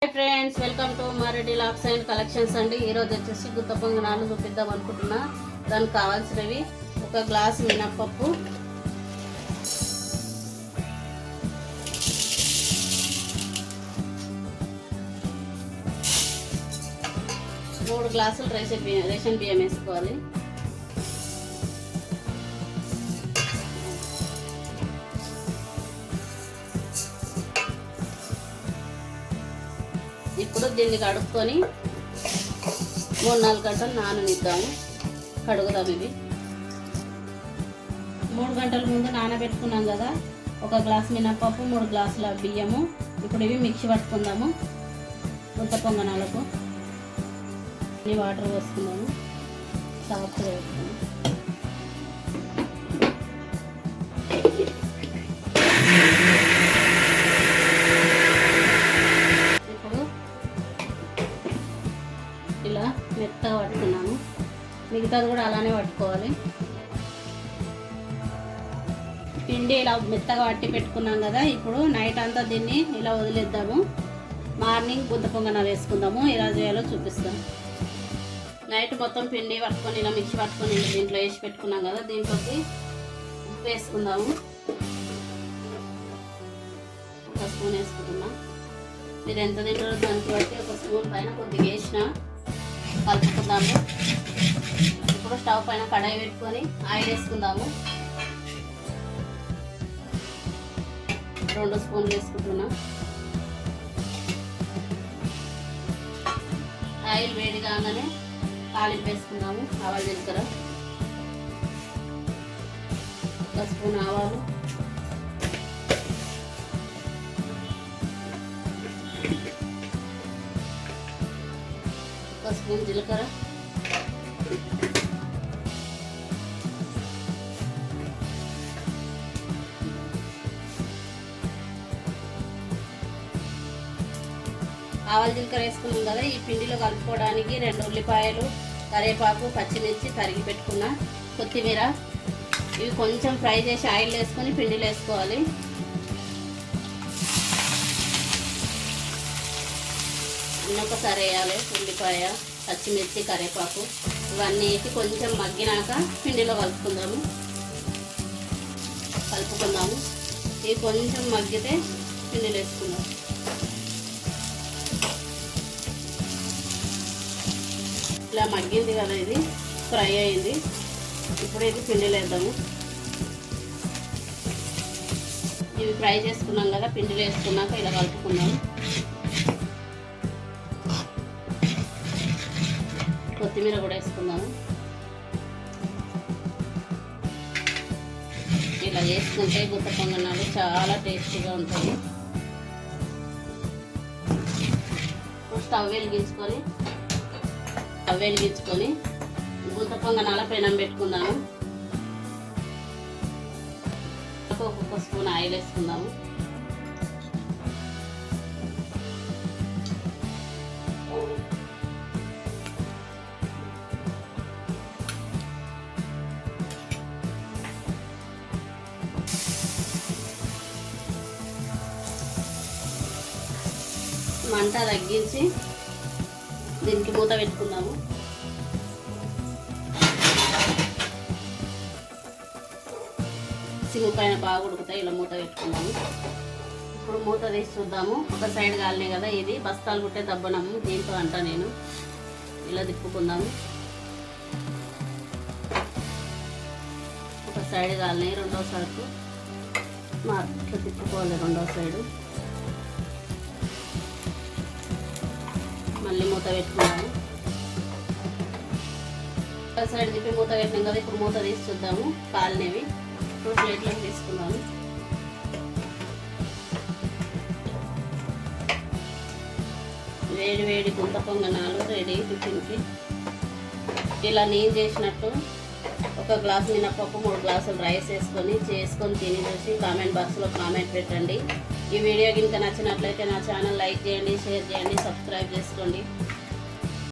Hi friends, welcome to Mareddy lakhs and collections అండి. ఈరోజు వచ్చేసి గుత్త పొంగనాలు చూపిద్దాం అనుకుంటున్నా. దానికి కావాల్సినవి ఒక గ్లాసు మినప్పప్పు, మూడు గ్లాసులు రేషన్ బియ్యం వేసుకోవాలి. ఇప్పుడు దీన్ని కడుక్కొని 3-4 గంటలు నాననిద్దాము. కడుగుదాం. ఇవి 3 గంటల ముందు నానబెట్టుకున్నాం కదా. ఒక గ్లాస్ మినప్పప్పు, 3 గ్లాసుల బియ్యము. ఇప్పుడు ఇవి మిక్సీ పట్టుకుందాము. గుత్త పొంగనాలకు ఈ వాటర్ పోసుకుందాము. సాఫ్ట్గా వేసుకుందాం. ఇలా మెత్తగా పట్టుకున్నాము. మిగతాది కూడా అలానే పట్టుకోవాలి. పిండి ఇలా మెత్తగా పట్టి పెట్టుకున్నాం కదా. ఇప్పుడు నైట్ అంతా దీన్ని ఇలా వదిలేద్దాము. మార్నింగ్ గుత్త పొంగనాలు వేసుకుందాము. ఎలా చేయాలో చూపిస్తాం. నైట్ మొత్తం పిండి పట్టుకొని ఇలా మిక్సీ పట్టుకొని దీంట్లో వేసి పెట్టుకున్నాం కదా. దీంట్లోకి ఉప్పు వేసుకుందాము. 1 స్పూన్ వేసుకుంటున్నాం. మీరు ఎంత తింటారో దానికి బట్టి 1 స్పూన్ పైన కొద్దిగా వేసిన కలుపుకుందాము. ఇప్పుడు స్టవ్ పైన కడాయి పెట్టుకొని ఆయిల్ వేసుకుందాము. 2 స్పూన్లు వేసుకుంటున్నాం. ఆయిల్ వేడి కాగానే తాలింపు వేసుకుందాము. ఆవాలు, జీలకర్ర, 1 స్పూన్ ఆవాలు, 1 స్పూన్ జీలకర్ర, ఆవాలు, జీలకర్ర వేసుకున్నాం కదా. ఈ పిండిలో కలుపుకోవడానికి 2 ఉల్లిపాయలు, కరివేపాకు, పచ్చిమిర్చి తరిగి పెట్టుకున్న, కొత్తిమీర. ఇవి కొంచెం ఫ్రై చేసి ఆయిల్ వేసుకొని పిండిలో వేసుకోవాలి. ఒకసారి వేయాలి. ఉల్లిపాయ, పచ్చిమిర్చి, కరివేపాకు ఇవన్నీ వేసి కొంచెం మగ్గినాక పిండిలో కలుపుకుందాము. ఇవి కొంచెం మగ్గితే పిండిలో వేసుకుందాం. ఇలా మగ్గింది కదా, ఇది ఫ్రై అయింది. ఇప్పుడు ఇది పిండిలో వేద్దాము. ఇవి ఫ్రై చేసుకున్నాం కదా, పిండిలో వేసుకున్నాక ఇలా కలుపుకుందాము. కొత్తిమీర కూడా వేసుకుందాము. ఇలా వేసుకుంటే గుత్త పొంగనాలు చాలా టేస్టీగా ఉంటుంది. స్టవ్ వెలిగించుకొని గుత్త పొంగనాల పెనం పెట్టుకుందాము. 1 స్పూన్ ఆయిల్ వేసుకుందాము. మంట తగ్గించి దీనికి మూత పెట్టుకుందాము. సిమ్ పైన బాగా ఉడుకుతాయి. ఇలా మూత పెట్టుకుందాము. ఇప్పుడు మూత తీసి చూద్దాము. ఒక సైడ్ కాలినాయి కదా. ఇది బస్తాలు కుట్టే దబ్బనము. దీంతో అంట నేను ఇలా తిప్పుకుందాము. ఒక సైడ్ కాలినాయి. 2వ సైడ్కు ఇట్లా తిప్పుకోవాలి. 2వ సైడు మళ్ళీ మూత పెట్టుకున్నాము. ఒక సైడ్ తిప్పి మూత పెట్టినాం కదా. ఇప్పుడు మూత తీసి చూద్దాము. కాలినవి. ఇప్పుడు ప్లేట్లోకి తీసుకున్నాము. వేడి వేడి గుంత పొంగనాలు రెడీ టిఫిన్కి. ఇలా నేను చేసినట్టు ఒక గ్లాసు మినప్పప్పు, 3 గ్లాసులు రైస్ చేసుకొని తిని చూసి కామెంట్ బాక్స్లో కామెంట్ పెట్టండి. ఈ వీడియో కనుక నచ్చినట్లయితే నా ఛానల్ లైక్ చేయండి, షేర్ చేయండి, సబ్స్క్రైబ్ చేసుకోండి.